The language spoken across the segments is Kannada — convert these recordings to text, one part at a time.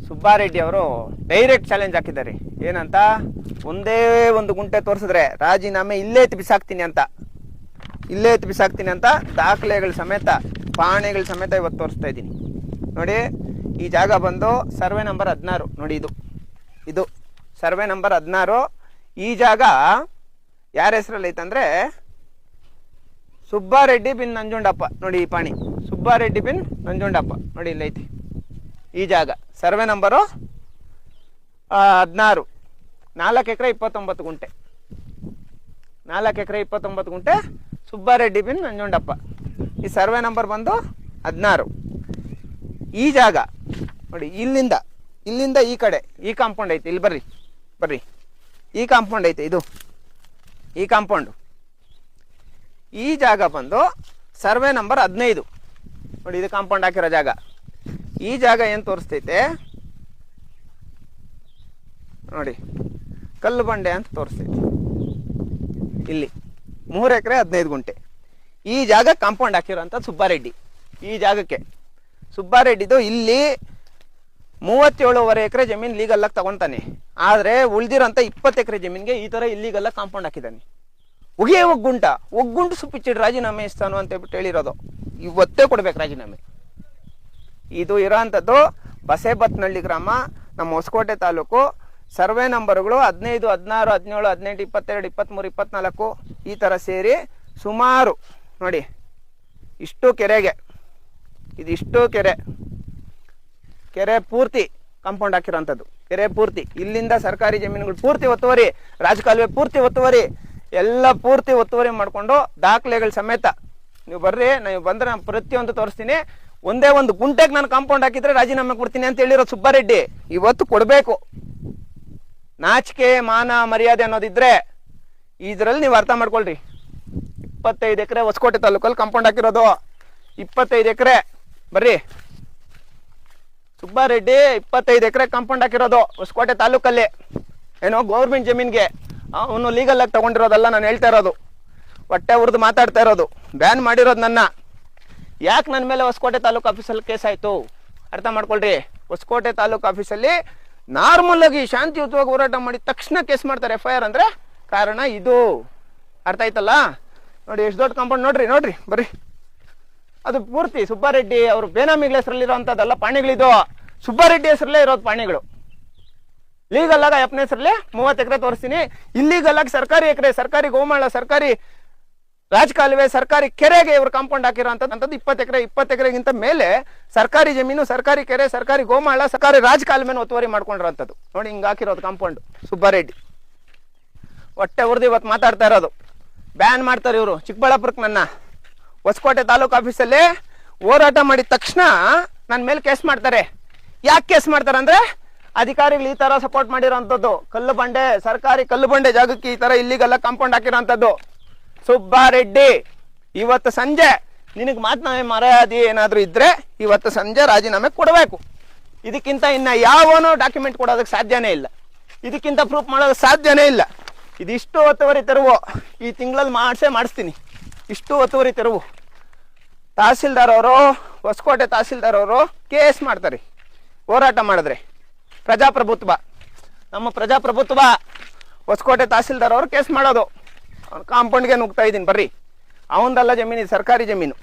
ಸುಬ್ಬಾರೆಡ್ಡಿ ಅವರು ಡೈರೆಕ್ಟ್ ಚಾಲೆಂಜ್ ಹಾಕಿದ್ದಾರೆ. ಏನಂತ, ಒಂದೇ ಒಂದು ಗುಂಟೆ ತೋರಿಸಿದ್ರೆ ರಾಜೀನಾಮೆ ಇಲ್ಲೇ ಎತ್ತಿ ಬಿಸಾಕ್ತೀನಿ ಅಂತ ದಾಖಲೆಗಳ ಸಮೇತ ಪಾಣೆಗಳ ಸಮೇತ ಇವತ್ತು ತೋರಿಸ್ತಾ ಇದ್ದೀನಿ. ನೋಡಿ, ಈ ಜಾಗ ಬಂದು ಸರ್ವೆ ನಂಬರ್ 16. ನೋಡಿ, ಇದು ಸರ್ವೆ ನಂಬರ್ 16. ಈ ಜಾಗ ಯಾರ ಹೆಸರಲ್ಲಿ ಐತಂದ್ರೆ ಸುಬ್ಬಾರೆಡ್ಡಿ ಬಿನ್ ನಂಜುಂಡಪ್ಪ. ನೋಡಿ, ಈ ಪಾಣಿ ಸುಬ್ಬಾರೆಡ್ಡಿ ಬಿನ್ ನಂಜುಂಡಪ್ಪ. ನೋಡಿ, ಇಲ್ಲೈತಿ ಈ ಜಾಗ. Survey number 16. 4 ಎಕರೆ 29 ಗುಂಟೆ. 4 ಎಕರೆ 29 ಗುಂಟೆ ಸುಬ್ಬಾರೆಡ್ಡಿ ಬಿನ್ ನಂಜುಂಡಪ್ಪ. ಈ ಸರ್ವೆ ನಂಬರ್ ಬಂದು 16. ಈ ಜಾಗ ನೋಡಿ, ಇಲ್ಲಿಂದ ಈ ಕಡೆ ಈ ಕಾಂಪೌಂಡ್ ಐತೆ. ಇಲ್ಲಿ ಬರ್ರಿ ಈ ಕಾಂಪೌಂಡ್ ಐತೆ. ಈ ಕಾಂಪೌಂಡು. ಈ ಜಾಗ ಬಂದು ಸರ್ವೆ ನಂಬರ್ 15. ನೋಡಿ, ಇದು ಕಾಂಪೌಂಡ್ ಹಾಕಿರೋ ಜಾಗ. ಈ ಜಾಗ ಏನು ತೋರಿಸ್ತೈತೆ ನೋಡಿ, ಕಲ್ಲು ಬಂಡೆ ಅಂತ ತೋರಿಸ್ತೈತೆ. ಇಲ್ಲಿ 3 ಎಕರೆ 15 ಗುಂಟೆ. ಈ ಜಾಗ ಕಾಂಪೌಂಡ್ ಹಾಕಿರೋಂಥ ಸುಬ್ಬಾರೆಡ್ಡಿ. ಈ ಜಾಗಕ್ಕೆ ಸುಬ್ಬಾರೆಡ್ಡಿದು ಇಲ್ಲಿ 37.5 ಎಕರೆ ಜಮೀನು ಲೀಗಲ್ಲಾಗಿ ತಗೊತಾನೆ. ಆದರೆ ಉಳಿದಿರೋಂಥ 20 ಎಕರೆ ಜಮೀನಿಗೆ ಈ ಥರ ಇಲ್ಲಿಗಲ್ಲಾಗಿ ಕಾಂಪೌಂಡ್ ಹಾಕಿದ್ದಾನೆ. ಒಗ್ಗುಂಟು ಸುಪ್ಪಿಚ್ಚಿಟ್ಟು ರಾಜೀನಾಮೆ ಇಸ್ತಾನು ಅಂತ ಹೇಳ್ಬಿಟ್ಟು ಹೇಳಿರೋದು. ಇವತ್ತೇ ಕೊಡ್ಬೇಕು ರಾಜೀನಾಮೆ. ಇದು ಇರೋಂಥದ್ದು ಬಸೇಬತ್ನಹಳ್ಳಿ ಗ್ರಾಮ, ನಮ್ಮ ಹೊಸಕೋಟೆ ತಾಲೂಕು. ಸರ್ವೆ ನಂಬರ್ಗಳು 15, 16, 17, 18, 22, 23, 24 ಈ ಥರ ಸೇರಿ ಸುಮಾರು ನೋಡಿ ಇಷ್ಟು ಕೆರೆಗೆ, ಇದಿಷ್ಟು ಕೆರೆ ಪೂರ್ತಿ ಕಾಂಪೌಂಡ್ ಹಾಕಿರೋಂಥದ್ದು. ಕೆರೆ ಪೂರ್ತಿ ಇಲ್ಲಿಂದ ಸರ್ಕಾರಿ ಜಮೀನುಗಳು ಪೂರ್ತಿ ಒತ್ತುವರಿ, ರಾಜಕಾಲುವೆ ಪೂರ್ತಿ ಒತ್ತುವರಿ, ಎಲ್ಲ ಪೂರ್ತಿ ಒತ್ತುವರಿ ಮಾಡಿಕೊಂಡು ದಾಖಲೆಗಳ ಸಮೇತ ನೀವು ಬರ್ರಿ. ನೀವು ಬಂದರೆ ನಾನು ಪ್ರತಿಯೊಂದು ತೋರಿಸ್ತೀನಿ. ಒಂದೇ ಒಂದು ಗುಂಟೆಗೆ ನಾನು ಕಾಂಪೌಂಡ್ ಹಾಕಿದ್ರೆ ರಾಜೀನಾಮೆ ಕೊಡ್ತೀನಿ ಅಂತ ಹೇಳಿರೋ ಸುಬ್ಬಾರೆಡ್ಡಿ ಇವತ್ತು ಕೊಡಬೇಕು. ನಾಚಿಕೆ ಮಾನ ಮರ್ಯಾದೆ ಅನ್ನೋದಿದ್ರೆ ಇದರಲ್ಲಿ ನೀವು ಅರ್ಥ ಮಾಡ್ಕೊಳ್ರಿ. 25 ಎಕರೆ ಹೊಸಕೋಟೆ ತಾಲೂಕಲ್ಲಿ ಕಾಂಪೌಂಡ್ ಹಾಕಿರೋದು. 25 ಎಕರೆ ಬರ್ರಿ ಸುಬ್ಬಾರೆಡ್ಡಿ 25 ಎಕರೆ ಕಾಂಪೌಂಡ್ ಹಾಕಿರೋದು ಹೊಸಕೋಟೆ ತಾಲೂಕಲ್ಲಿ. ಏನೋ ಗೌರ್ಮೆಂಟ್ ಜಮೀನ್ಗೆ ಅವನು ಲೀಗಲ್ ಆಗಿ ತಗೊಂಡಿರೋದಲ್ಲ ನಾನು ಹೇಳ್ತಾ ಇರೋದು. ಹೊಟ್ಟೆ ಉರಿದು ಮಾತಾಡ್ತಾ ಇರೋದು. ಬ್ಯಾನ್ ಮಾಡಿರೋದು ನನ್ನ. ಯಾಕೆ ನನ್ನ ಮೇಲೆ ಹೊಸಕೋಟೆ ತಾಲೂಕು ಆಫೀಸಲ್ಲಿ ಕೇಸ್ ಆಯಿತು ಅರ್ಥ ಮಾಡ್ಕೊಳ್ರಿ. ಹೊಸಕೋಟೆ ತಾಲೂಕು ಆಫೀಸಲ್ಲಿ ನಾರ್ಮಲ್ ಆಗಿ ಶಾಂತಿಯುತವಾಗಿ ಹೋರಾಟ ಮಾಡಿ ತಕ್ಷಣ ಕೇಸ್ ಮಾಡ್ತಾರೆ FIR ಅಂದರೆ ಕಾರಣ ಇದು. ಅರ್ಥ ಆಯ್ತಲ್ಲ? ನೋಡಿ ಎಷ್ಟು ದೊಡ್ಡ ಕಾಂಪೌಂಡ್. ನೋಡ್ರಿ ಬರ್ರಿ. ಅದು ಪೂರ್ತಿ ಸುಬ್ಬಾರೆಡ್ಡಿ ಅವರು ಬೇನಾಮಿಗಳ ಹೆಸರಲ್ಲಿ ಇರೋಂಥದ್ದಲ್ಲ ಪಾಣಿಗಳಿದು. ಸುಬ್ಬಾರೆಡ್ಡಿ ಹೆಸರಲ್ಲೇ ಇರೋದು ಪಾಣಿಗಳು. ಲೀಗಲ್ ಆಗ ಅಪ್ಪನ ಹೆಸರಲ್ಲಿ 30 ಎಕರೆ ತೋರಿಸ್ತೀನಿ. ಇಲ್ಲೀಗಲ್ ಆಗಿ ಸರ್ಕಾರಿ ಎಕರೆ, ಸರ್ಕಾರಿ ಗೋಮಾಳ, ಸರ್ಕಾರಿ ರಾಜಕಾಲುವೆ, ಸರ್ಕಾರಿ ಕೆರೆಗೆ ಇವರು ಕಾಂಪೌಂಡ್ ಹಾಕಿರೋಂಥದ್ದು 20 ಎಕರೆ. 20 ಎಕರೆಗಿಂತ ಮೇಲೆ ಸರ್ಕಾರಿ ಜಮೀನು, ಸರ್ಕಾರಿ ಕೆರೆ, ಸರ್ಕಾರಿ ಗೋಮಾಳ, ಸರ್ಕಾರಿ ರಾಜಕಾಲುವೆನ ಒತ್ತುವರಿ ಮಾಡ್ಕೊಂಡಿರೋಂಥದ್ದು. ನೋಡಿ ಹಿಂಗೆ ಹಾಕಿರೋದು ಕಾಂಪೌಂಡ್ ಸುಬ್ಬಾರೆಡ್ಡಿ. ಹೊಟ್ಟೆ ಉರಿದು ಇವತ್ತು ಮಾತಾಡ್ತಾ ಇರೋದು. ಬ್ಯಾನ್ ಮಾಡ್ತಾರೆ ಇವರು ಚಿಕ್ಕಬಳ್ಳಾಪುರಕ್ಕೆ. ನನ್ನ ಹೊಸಕೋಟೆ ತಾಲೂಕು ಆಫೀಸಲ್ಲಿ ಹೋರಾಟ ಮಾಡಿದ ತಕ್ಷಣ ನನ್ನ ಮೇಲೆ ಕೇಸ್ ಮಾಡ್ತಾರೆ. ಯಾಕೆ ಕೇಸ್ ಮಾಡ್ತಾರೆ ಅಂದರೆ ಅಧಿಕಾರಿಗಳು ಈ ಥರ ಸಪೋರ್ಟ್ ಮಾಡಿರೋಂಥದ್ದು. ಕಲ್ಲು ಬಂಡೆ, ಸರ್ಕಾರಿ ಕಲ್ಲು ಬಂಡೆ ಜಾಗಕ್ಕೆ ಈ ಥರ ಇಲ್ಲಿಗೆಲ್ಲ ಕಾಂಪೌಂಡ್ ಹಾಕಿರೋಂಥದ್ದು. ಸುಬ್ಬಾರೆಡ್ಡಿ ಇವತ್ತು ಸಂಜೆ ನಿನಗೆ ಮಾತನಾಡಿ ಮರ್ಯಾದೆ ಏನಾದರೂ ಇದ್ದರೆ ಇವತ್ತು ಸಂಜೆ ರಾಜೀನಾಮೆ ಕೊಡಬೇಕು. ಇದಕ್ಕಿಂತ ಇನ್ನು ಯಾವನೂ ಡಾಕ್ಯುಮೆಂಟ್ ಕೊಡೋದಕ್ಕೆ ಸಾಧ್ಯನೇ ಇಲ್ಲ. ಇದಕ್ಕಿಂತ ಪ್ರೂಫ್ ಮಾಡೋದಕ್ಕೆ ಸಾಧ್ಯನೇ ಇಲ್ಲ. ಇದಿಷ್ಟು ಒತ್ತುವರಿ ತೆರವು ಈ ತಿಂಗಳಲ್ಲಿ ಮಾಡಿಸ್ತೀನಿ. ಇಷ್ಟು ಒತ್ತುವರಿ ತೆರವು. ತಹಸೀಲ್ದಾರ್ ಅವರು, ಹೊಸಕೋಟೆ ತಹಸೀಲ್ದಾರ್ ಅವರು ಕೇಸ್ ಮಾಡ್ತಾರೆ ಹೋರಾಟ ಮಾಡಿದ್ರೆ. ಪ್ರಜಾಪ್ರಭುತ್ವ, ನಮ್ಮ ಪ್ರಜಾಪ್ರಭುತ್ವ. ಹೊಸಕೋಟೆ ತಹಸೀಲ್ದಾರ್ ಅವರು ಕೇಸ್ ಮಾಡೋದು. ಅವ್ನು ಕಾಂಪೌಂಡ್ಗೆ ನುಗ್ತಾ ಇದ್ದೀನಿ ಬರ್ರಿ. ಅವನದಲ್ಲ ಜಮೀನು, ಇದು ಸರ್ಕಾರಿ ಜಮೀನು.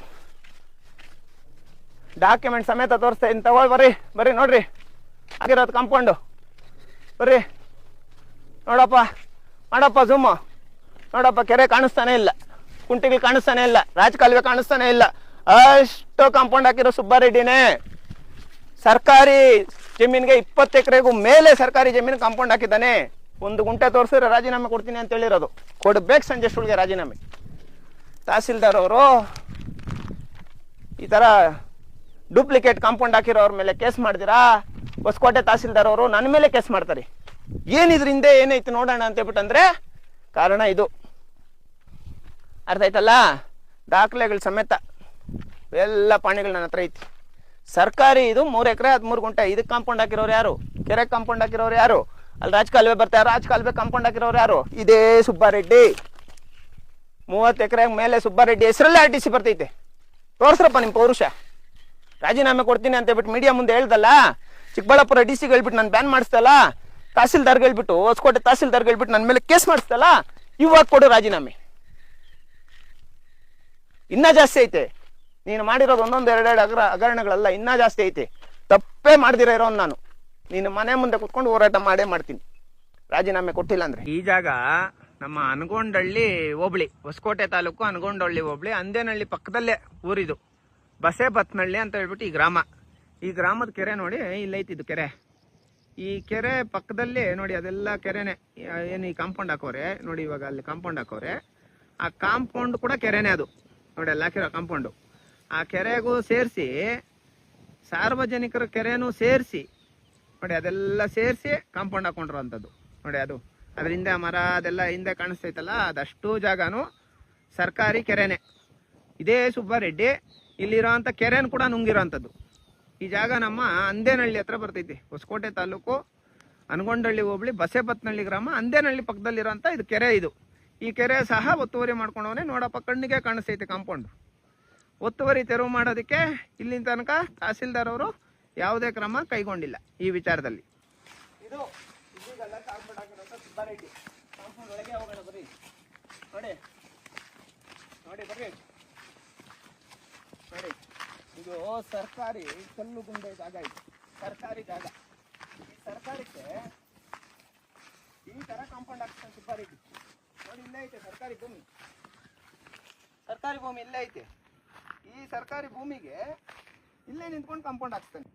ಡಾಕ್ಯುಮೆಂಟ್ ಸಮೇತ ತೋರಿಸ್ತಾ ಇದ್ದೀನಿ. ತಗೊಳ್ಳಿ ಬರ್ರಿ ನೋಡ್ರಿ ಆಗಿರೋದು ಕಾಂಪೌಂಡು. ಬರ್ರಿ ನೋಡಪ್ಪ ಜೂಮ್ ನೋಡಪ್ಪ. ಕೆರೆ ಕಾಣಿಸ್ತಾನೆ ಇಲ್ಲ, ಕುಂಟಿಗಳು ಕಾಣಿಸ್ತಾನೆ ಇಲ್ಲ, ರಾಜಕಾಲುವೆ ಕಾಣಿಸ್ತಾನೆ ಇಲ್ಲ. ಅಷ್ಟು ಕಾಂಪೌಂಡ್ ಹಾಕಿರೋ ಸುಬ್ಬಾರೆಡ್ಡಿನೇ. ಸರ್ಕಾರಿ ಜಮೀನಿಗೆ 20 ಎಕರೆಗೂ ಮೇಲೆ ಸರ್ಕಾರಿ ಜಮೀನು ಕಾಂಪೌಂಡ್ ಹಾಕಿದ್ದಾನೆ. ಒಂದು ಗುಂಟೆ ತೋರಿಸಿದ್ರೆ ರಾಜೀನಾಮೆ ಕೊಡ್ತೀನಿ ಅಂತ ಹೇಳಿರೋದು. ಕೊಡ್ಬೇಕು ಸಂಜೆ ಸುಳ್ಗೆ ರಾಜೀನಾಮೆ. ತಹಸೀಲ್ದಾರ್ ಅವರು ಈ ಥರ ಡೂಪ್ಲಿಕೇಟ್ ಕಾಂಪೌಂಡ್ ಹಾಕಿರೋರ ಮೇಲೆ ಕೇಸ್ ಮಾಡ್ದಿರಾ? ಹೊಸಕೋಟೆ ತಹಸೀಲ್ದಾರ್ ಅವರು ನನ್ನ ಮೇಲೆ ಕೇಸ್ ಮಾಡ್ತಾರೆ. ಏನಿದ್ರಿಂದ ಏನೈತೆ ನೋಡೋಣ ಅಂತ ಹೇಳ್ಬಿಟ್ಟಂದ್ರೆ ಕಾರಣ ಇದು. ಅರ್ಥ ಆಯ್ತಲ್ಲ? ದಾಖಲೆಗಳ ಸಮೇತ ಎಲ್ಲ ಪಾಣಿಗಳು ನನ್ನ ಹತ್ರ ಐತಿ. ಸರ್ಕಾರಿ ಇದು 3 ಎಕರೆ 13 ಗುಂಟೆ. ಇದಕ್ಕೆ ಕಾಂಪೌಂಡ್ ಹಾಕಿರೋರು ಯಾರು? ಕೆರೆ ಕಾಂಪೌಂಡ್ ಹಾಕಿರೋರು ಯಾರು? ಅಲ್ಲಿ ರಾಜಕಾಲುವೆ ಬರ್ತಾರೆ, ರಾಜಕಾಲುವೆ ಕಾಂಪೌಂಡ್ ಹಾಕಿರೋರು ಯಾರು? ಇದೇ ಸುಬ್ಬಾರೆಡ್ಡಿ. 30 ಎಕರೆ ಮೇಲೆ ಸುಬ್ಬಾರೆಡ್ಡಿ ಹೆಸರಲ್ಲೇ RTC ಬರ್ತೈತೆ. ತೋರಿಸ್ರಪ್ಪ ನಿಮ್ಮ ಪೌರುಷ. ರಾಜೀನಾಮೆ ಕೊಡ್ತೀನಿ ಅಂತ ಹೇಳ್ಬಿಟ್ಟು ಮೀಡಿಯಾ ಮುಂದೆ ಹೇಳ್ದಲ್ಲ, ಚಿಕ್ಕಬಳ್ಳಾಪುರ ಡಿ ಸಿಗೆ ಹೇಳ್ಬಿಟ್ಟು ನಾನು ಬ್ಯಾನ್ ಮಾಡಿಸ್ತಲ್ಲ, ತಹಸೀಲ್ದಾರ್ಗೆ ಹೇಳ್ಬಿಟ್ಟು, ಹೊಸಕೋಟೆ ತಹಸೀಲ್ದಾರ್ಗೆ ಹೇಳ್ಬಿಟ್ಟು ನನ್ನ ಮೇಲೆ ಕೇಸ್ ಮಾಡಿಸ್ತಲ್ಲ, ಇವಾಗ ಕೊಡು ರಾಜೀನಾಮೆ. ಇನ್ನ ಜಾಸ್ತಿ ಐತೆ ನೀನು ಮಾಡಿರೋದು, ಒಂದೊಂದು ಎರಡೆರಡು ಹಗರಣಗಳಲ್ಲ, ಇನ್ನ ಜಾಸ್ತಿ ಐತೆ. ತಪ್ಪೇ ಮಾಡ್ದಿರ ಇರೋನು ನಾನು, ನೀನು ಮನೆ ಮುಂದೆ ಕುತ್ಕೊಂಡು ಹೋರಾಟ ಮಾಡೇ ಮಾಡ್ತೀನಿ ರಾಜೀನಾಮೆ ಕೊಟ್ಟಿಲ್ಲ ಅಂದ್ರೆ. ಈ ಜಾಗ ನಮ್ಮ ಅನಗೊಂಡಹಳ್ಳಿ ಹೋಬಳಿ, ಹೊಸಕೋಟೆ ತಾಲೂಕು ಅನಗೊಂಡಹಳ್ಳಿ ಹೋಬಳಿ, ಅಂದೇನಹಳ್ಳಿ ಪಕ್ಕದಲ್ಲೇ ಊರಿದು. ಬಸೇಬತ್ನಹಳ್ಳಿ ಅಂತ ಹೇಳ್ಬಿಟ್ಟು ಈ ಗ್ರಾಮ. ಈ ಗ್ರಾಮದ ಕೆರೆ ನೋಡಿ ಇಲ್ಲೈತಿದ್ದು ಕೆರೆ. ಈ ಕೆರೆ ಪಕ್ಕದಲ್ಲಿ ನೋಡಿ ಅದೆಲ್ಲ ಕೆರೆನೆ. ಏನು ಈ ಕಾಂಪೌಂಡ್ ಹಾಕೋರೆ ನೋಡಿ, ಇವಾಗ ಅಲ್ಲಿ ಕಾಂಪೌಂಡ್ ಹಾಕೋರೆ, ಆ ಕಾಂಪೌಂಡ್ ಕೂಡ ಕೆರೆನೆ ಅದು ನೋಡಿ, ಅಲ್ಲಿ ಹಾಕಿರೋ ಕಾಂಪೌಂಡು. ಆ ಕೆರೆಗೂ ಸೇರಿಸಿ ಸಾರ್ವಜನಿಕರ ಕೆರೆನೂ ಸೇರಿಸಿ ನೋಡಿ, ಅದೆಲ್ಲ ಸೇರಿಸಿ ಕಾಂಪೌಂಡ್ ಹಾಕೊಂಡಿರೋ ಅಂಥದ್ದು ನೋಡಿ. ಅದು ಅದ್ರ ಹಿಂದೆ ಮರ ಅದೆಲ್ಲ ಹಿಂದೆ ಕಾಣಿಸ್ತೈತಲ್ಲ, ಅದಷ್ಟು ಜಾಗನೂ ಸರ್ಕಾರಿ ಕೆರೆನೆ. ಇದೇ ಸುಬ್ಬಾರೆಡ್ಡಿ ಇಲ್ಲಿರೋಂಥ ಕೆರೆನ ಕೂಡ ನುಂಗಿರೋಂಥದ್ದು. ಈ ಜಾಗ ನಮ್ಮ ಅಂದೇನಹಳ್ಳಿ ಹತ್ರ ಬರ್ತೈತಿ, ಹೊಸಕೋಟೆ ತಾಲೂಕು ಅನಗೊಂಡಹಳ್ಳಿ ಹೋಬಳಿ ಬಸೇಬತ್ನಹಳ್ಳಿ ಗ್ರಾಮ, ಅಂದೇನಹಳ್ಳಿ ಪಕ್ಕದಲ್ಲಿರೋಂಥ ಇದು ಕೆರೆ. ಇದು ಈ ಕೆರೆ ಸಹ ಒತ್ತುವರಿ ಮಾಡ್ಕೊಂಡವನೇ ನೋಡಪ್ಪ, ಕಣ್ಣಿಗೆ ಕಾಣಿಸ್ತೈತೆ ಕಾಂಪೌಂಡ್. ಒತ್ತುವರಿ ತೆರವು ಮಾಡೋದಕ್ಕೆ ಇಲ್ಲಿನ ತನಕ ತಹಸೀಲ್ದಾರ್ ಅವರು ಯಾವುದೇ ಕ್ರಮ ಕೈಗೊಂಡಿಲ್ಲ ಈ ವಿಚಾರದಲ್ಲಿ. ಇದು ಇದೀಗೆಲ್ಲ ಕಾಂಪೌಂಡ್ ಹಾಕಿರೋಂಥ ಸುಬ್ಬಾರೆಡ್ಡಿ. ಕಾಂಪೌಂಡ್ ಒಳಗೆ ಹೋಗೋಣ ಬರ್ರಿ, ನೋಡಿ ನೋಡಿ ಬರ್ರಿ ನೋಡಿ. ಇದು ಸರ್ಕಾರಿ ಕಲ್ಲು ಗುಂಡೆ ಜಾಗ, ಇದು ಸರ್ಕಾರಿ ಜಾಗ. ಈ ಸರ್ಕಾರಕ್ಕೆ ಈ ತರ ಕಾಂಪೌಂಡ್ ಹಾಕ್ತಾನೆ ಸುಬ್ಬಾರೆಡ್ಡಿ. ನೋಡಿ ಇಲ್ಲೇ ಐತೆ ಸರ್ಕಾರಿ ಭೂಮಿ, ಸರ್ಕಾರಿ ಭೂಮಿ ಇಲ್ಲೇ ಐತೆ. ಈ ಸರ್ಕಾರಿ ಭೂಮಿಗೆ ಇಲ್ಲೇ ನಿಂತ್ಕೊಂಡು ಕಾಂಪೌಂಡ್ ಹಾಕ್ತಾನೆ.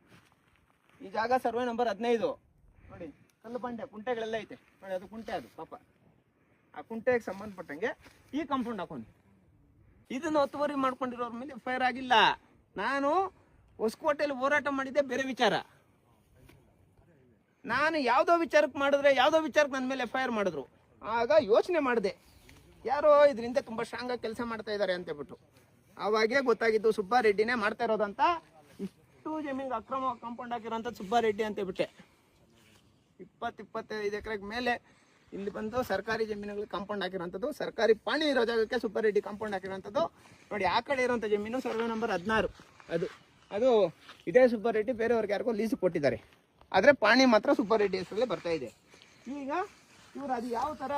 ಈ ಜಾಗ ಸರ್ವೆ ನಂಬರ್ 15 ನೋಡಿ, ಕಲ್ಲು ಬಂಡೆ ಕುಂಟೆಗಳೆಲ್ಲ ಐತೆ ನೋಡಿ, ಅದು ಕುಂಟೆ, ಅದು ಪಾಪ ಆ ಕುಂಟೆಗೆ ಸಂಬಂಧಪಟ್ಟಂಗೆ ಈ ಕಾಂಪೌಂಡ್ ಹಾಕೊಂಡು ಇದನ್ನ ಒತ್ತುವರಿ ಮಾಡ್ಕೊಂಡಿರೋರ ಮೇಲೆ ಎಫ್ಐಆರ್ ಆಗಿಲ್ಲ. ನಾನು ಹೊಸಕೋಟೆಯಲ್ಲಿ ಹೋರಾಟ ಮಾಡಿದ್ದೆ ಬೇರೆ ವಿಚಾರ. ನಾನು ಯಾವುದೋ ವಿಚಾರಕ್ಕೆ ಮಾಡಿದ್ರೆ ಯಾವುದೋ ವಿಚಾರಕ್ಕೆ ನನ್ನ ಮೇಲೆ ಎಫ್ಐಆರ್ ಮಾಡಿದ್ರು. ಆಗ ಯೋಚನೆ ಮಾಡಿದೆ, ಯಾರೋ ಇದರಿಂದ ತುಂಬ ಸ್ಟ್ರಾಂಗ್ ಆಗಿ ಕೆಲಸ ಮಾಡ್ತಾ ಇದ್ದಾರೆ ಅಂತ ಹೇಳ್ಬಿಟ್ಟು. ಅವಾಗೇ ಗೊತ್ತಾಗಿದ್ದು ಸುಬ್ಬಾರೆಡ್ಡಿನೇ ಮಾಡ್ತಾ ಇರೋದಂತ. ಇಷ್ಟು ಜಮೀನಿಗೆ ಅಕ್ರಮ ಕಾಂಪೌಂಡ್ ಹಾಕಿರೋಂಥ ಸುಬ್ಬಾರೆಡ್ಡಿ ಅಂತ ಹೇಳ್ಬಿಟ್ಟೆ. 20-25 ಎಕರೆಗೆ ಮೇಲೆ ಇಲ್ಲಿ ಬಂದು ಸರ್ಕಾರಿ ಜಮೀನುಗಳಿಗೆ ಕಾಂಪೌಂಡ್ ಹಾಕಿರೋಂಥದ್ದು. ಸರ್ಕಾರಿ ಪಾಣಿ ಇರೋ ಜಾಗಕ್ಕೆ ಸುಬ್ಬಾರೆಡ್ಡಿ ಕಾಂಪೌಂಡ್ ಹಾಕಿರೋಂಥದ್ದು ನೋಡಿ. ಆ ಕಡೆ ಇರೋಂಥ ಜಮೀನು ಸರ್ವೆ ನಂಬರ್ 16, ಅದು ಇದೇ ಸುಬ್ಬಾರೆಡ್ಡಿ ಬೇರೆಯವ್ರಿಗೆ ಯಾರಿಗೋ ಲೀಸ್ ಕೊಟ್ಟಿದ್ದಾರೆ. ಆದರೆ ಪಾಣಿ ಮಾತ್ರ ಸುಬ್ಬಾರೆಡ್ಡಿ ಹೆಸರಲ್ಲೇ ಬರ್ತಾ ಇದೆ. ಈಗ ಇವರು ಅದು ಯಾವ ಥರ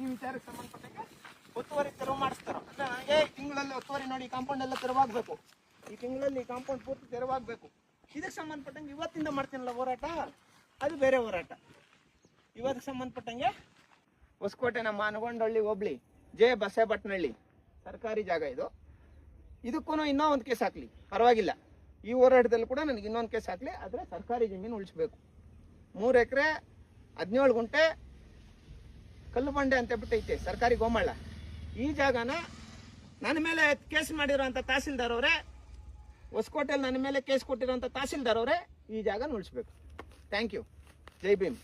ಈ ವಿಚಾರಕ್ಕೆ ಸಂಬಂಧಪಟ್ಟಂಗೆ ಒತ್ತುವರಿ ತೆರವು ಮಾಡಿಸ್ತಾರೋ ಅಂದರೆ, ನನಗೆ ಈ ತಿಂಗಳಲ್ಲಿ ಒತ್ತುವರಿ ನೋಡಿ, ಕಾಂಪೌಂಡ್ ಎಲ್ಲ ತೆರವಾಗಬೇಕು. ಈ ತಿಂಗಳಲ್ಲಿ ಕಾಂಪೌಂಡ್ ಪೂರ್ತಿ ತೆರವಾಗಬೇಕು. ಇದಕ್ಕೆ ಸಂಬಂಧಪಟ್ಟಂಗೆ ಇವತ್ತಿಂದ ಮಾಡ್ತೀನಲ್ಲ ಹೋರಾಟ, ಅದು ಬೇರೆ ಹೋರಾಟ. ಇವತ್ತಿಗೆ ಸಂಬಂಧಪಟ್ಟಂಗೆ ಹೊಸಕೋಟೆ ನಮ್ಮ ಅನಗೊಂಡಹಳ್ಳಿ ಹೋಬಳಿ ಜೆ ಬಸೇಬಟ್ನಹಳ್ಳಿ ಸರ್ಕಾರಿ ಜಾಗ ಇದು. ಇದಕ್ಕೂ ಇನ್ನೂ ಒಂದು ಕೇಸ್ ಹಾಕಲಿ ಪರವಾಗಿಲ್ಲ. ಈ ಹೋರಾಟದಲ್ಲಿ ಕೂಡ ನನಗೆ ಇನ್ನೊಂದು ಕೇಸ್ ಹಾಕಲಿ, ಆದರೆ ಸರ್ಕಾರಿ ಜಮೀನು ಉಳಿಸ್ಬೇಕು. 3 ಎಕರೆ 17 ಗುಂಟೆ ಕಲ್ಲು ಬಂಡೆ ಅಂತ ಬಿಟ್ಟು ಐತೆ ಸರ್ಕಾರಿ ಗೋಮಾಳ. ಈ ಜಾಗನ ನನ್ನ ಮೇಲೆ ಕೇಸ್ ಮಾಡಿರೋಂಥ ತಹಸೀಲ್ದಾರ್ ಅವರೇ, ಹೊಸಕೋಟೆಯಲ್ಲಿ ನನ್ನ ಮೇಲೆ ಕೇಸ್ ಕೊಟ್ಟಿರೋಂಥ ತಹಸೀಲ್ದಾರ್ ಅವರೇ ಈ ಜಾಗನ ಉಳಿಸ್ಬೇಕು. Thank you. ಜೈ ಭೀಮ್.